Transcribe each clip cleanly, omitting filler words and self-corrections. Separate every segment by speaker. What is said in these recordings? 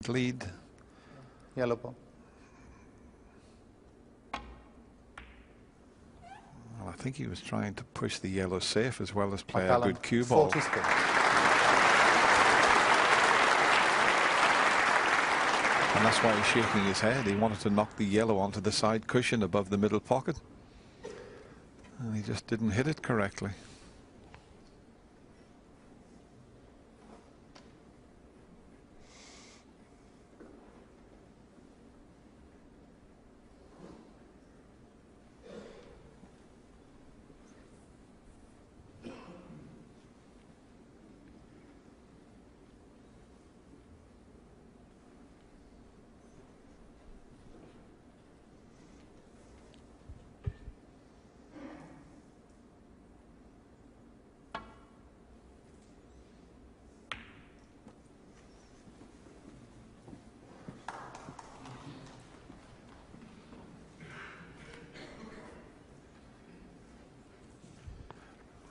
Speaker 1: lead.
Speaker 2: Yellow ball.
Speaker 1: Well, I think he was trying to push the yellow safe as well as play
Speaker 2: Mark
Speaker 1: a
Speaker 2: Allen,
Speaker 1: good cue ball.
Speaker 2: 40 spin.
Speaker 1: And that's why he's shaking his head. He wanted to knock the yellow onto the side cushion above the middle pocket. And he just didn't hit it correctly.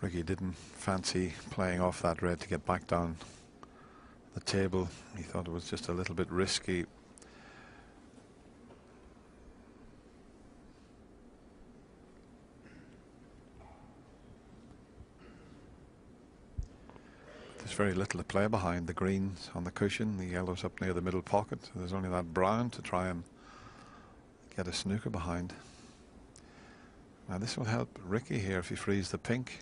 Speaker 1: Ricky didn't fancy playing off that red to get back down the table. He thought it was just a little bit risky. There's very little to play behind. The green's on the cushion, the yellow's up near the middle pocket. So there's only that brown to try and get a snooker behind. Now this will help Ricky here if he frees the pink.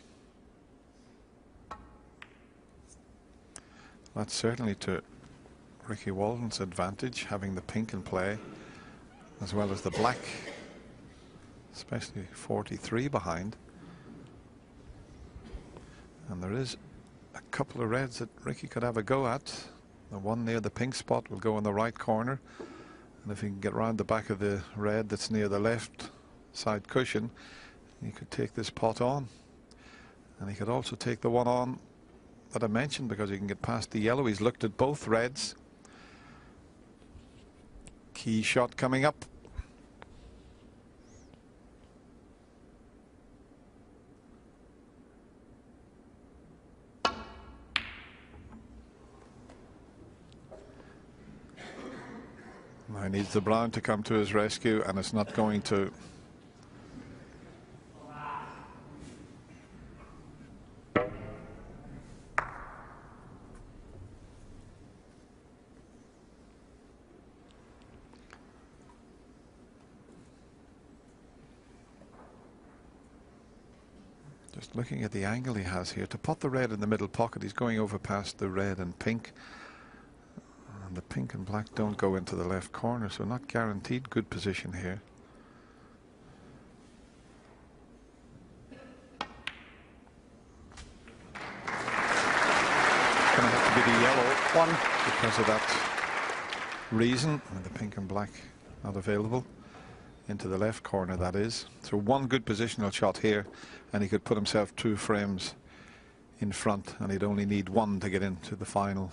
Speaker 1: That's certainly to Ricky Walden's advantage, having the pink in play as well as the black, especially 43 behind. And there is a couple of reds that Ricky could have a go at. The one near the pink spot will go in the right corner, and if he can get round the back of the red that's near the left side cushion, he could take this pot on. And he could also take the one on that I mentioned, because he can get past the yellow. He's looked at both reds. Key shot coming up. Now he needs the brown to come to his rescue, and it's not going to. Just looking at the angle he has here to put the red in the middle pocket, he's going over past the red and pink, and the pink and black don't go into the left corner, so not guaranteed good position here. Gonna have to be the yellow one because of that reason, and the pink and black not available. Into the left corner, that is. So one good positional shot here, and he could put himself 2 frames in front, and he'd only need 1 to get into the final.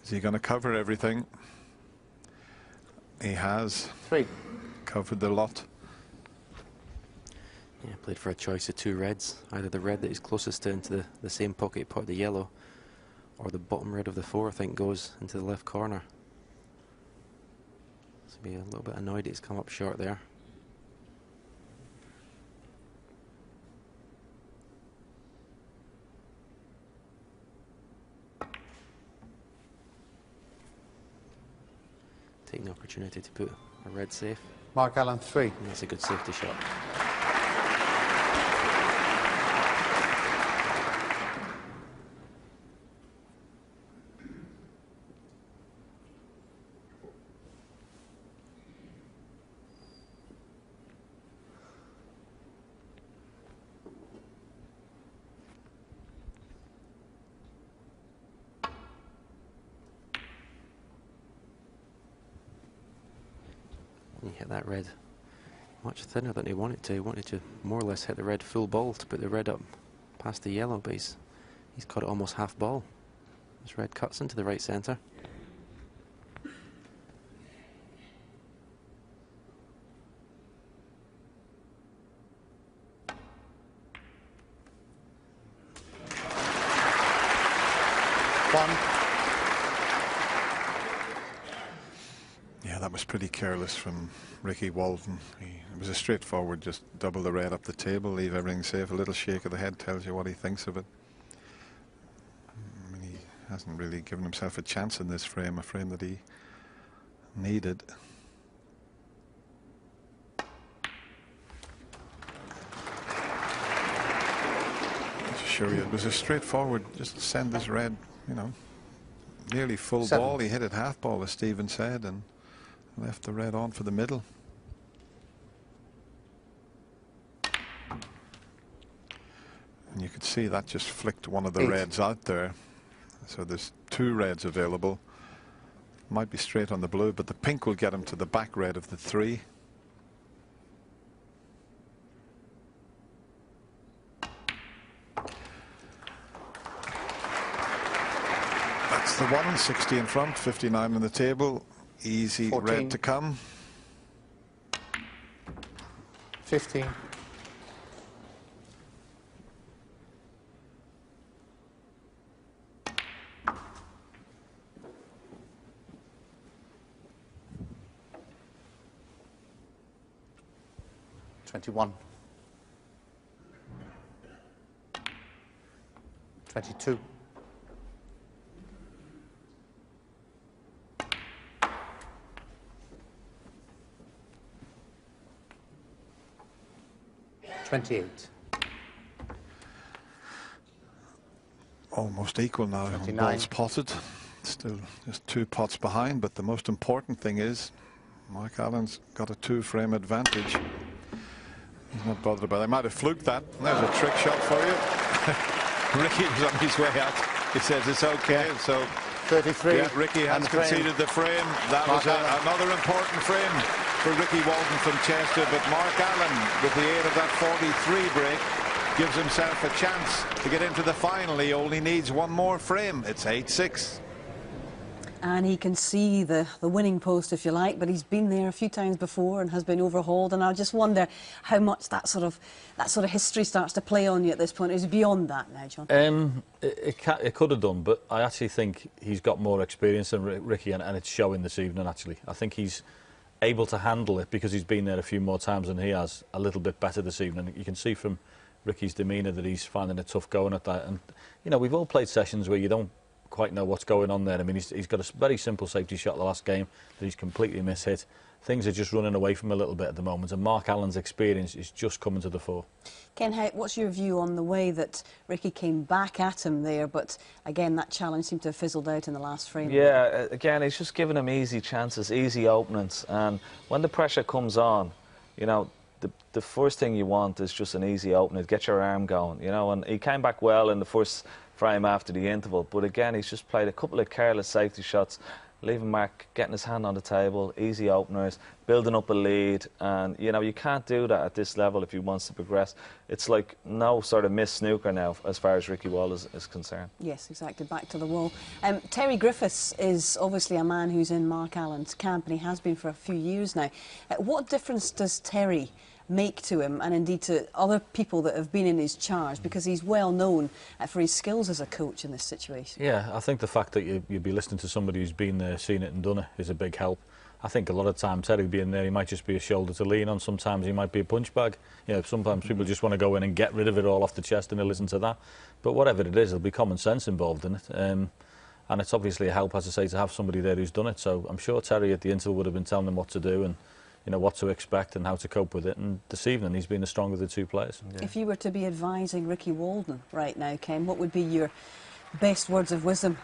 Speaker 1: Is he going to cover everything? He has.
Speaker 2: 3.
Speaker 1: Covered the lot.
Speaker 3: Yeah, played for a choice of 2 reds, either the red that is closest to into the same pocket pot of the yellow, or the bottom red of the 4, I think, goes into the left corner. So be a little bit annoyed it's come up short there. Taking the opportunity to put a red safe.
Speaker 2: Mark Allen, 3.
Speaker 3: And that's a good safety shot. He hit that red much thinner than he wanted to. He wanted to more or less hit the red full ball to put the red up past the yellow, but he's caught it almost half ball. This red cuts into the right centre.
Speaker 2: 1.
Speaker 1: Yeah, that was pretty careless from Ricky Walden. It was a straightforward, just double the red up the table, leave everything safe. A little shake of the head tells you what he thinks of it. I mean, he hasn't really given himself a chance in this frame, a frame that he needed. To show you, it was a straightforward, just send this red, you know, nearly full
Speaker 2: 7.
Speaker 1: ball. He hit it half ball, as Stephen said, and left the red on for the middle. And you could see that just flicked one of the
Speaker 2: 8.
Speaker 1: reds out there. So there's 2 reds available. Might be straight on the blue, but the pink will get him to the back red of the 3. That's the one, 60 in front, 59 on the table. Easy
Speaker 2: 14.
Speaker 1: red to come.
Speaker 2: 15. 21. 22. 28.
Speaker 1: Almost equal now.
Speaker 2: 29.
Speaker 1: Balls potted. Still just 2 pots behind, but the most important thing is Mark Allen's got a 2-frame advantage. He's not bothered about it. They might have fluked that. There's a trick shot for you. Ricky was on his way out. He says it's okay. So
Speaker 2: 33.
Speaker 1: yeah, Ricky has conceded the frame. That was another important frame for Ricky Walden from Chester. But Mark Allen, with the aid of that 43 break, gives himself a chance to get into the final. He only needs 1 more frame. It's 8-6.
Speaker 4: And he can see the winning post, if you like, but he's been there a few times before and has been overhauled. And I just wonder how much that sort of history starts to play on you at this point. Is it beyond that now, John?
Speaker 5: It could have done, but I actually think he's got more experience than Ricky, and it's showing this evening. Actually, I think he's able to handle it because he's been there a few more times than he has. A little bit better this evening. You can see from Ricky's demeanour that he's finding it tough going at that. And you know, we've all played sessions where you don't quite know what's going on there. I mean, he's got a very simple safety shot the last game that he's completely mishit. Things are just running away from him a little bit at the moment, and Mark Allen's experience is just coming to the fore.
Speaker 4: Ken, what's your view on the way that Ricky came back at him there, but again that challenge seemed to have fizzled out in the last frame?
Speaker 6: Yeah, again, he's just giving him easy chances, easy openings, and when the pressure comes on, you know, the first thing you want is just an easy opening, get your arm going, you know, and he came back well in the first frame after the interval, but again he's just played a couple of careless safety shots, leaving Mark getting his hand on the table, easy openers, building up a lead, and you know, you can't do that at this level if he wants to progress. It's like no sort of missed snooker now as far as Ricky Walden is concerned.
Speaker 4: Yes, exactly, back to the wall. Terry Griffiths is obviously a man who's in Mark Allen's camp, and he has been for a few years now. What difference does Terry make to him, and indeed to other people that have been in his charge, because he's well known for his skills as a coach in this situation?
Speaker 5: Yeah, I think the fact that you'd be listening to somebody who's been there, seen it and done it is a big help. I think a lot of times Terry being there, he might just be a shoulder to lean on. Sometimes he might be a punch bag. You know, sometimes people just want to go in and get rid of it all off the chest and they'll listen to that. But whatever it is, there'll be common sense involved in it. And it's obviously a help, as I say, to have somebody there who's done it. So I'm sure Terry at the interval would have been telling him what to do and, you know, what to expect and how to cope with it. And this evening he's been the stronger of the 2 players.
Speaker 6: Yeah.
Speaker 4: If you were to be advising Ricky Walden right now, Ken, what would be your best words of wisdom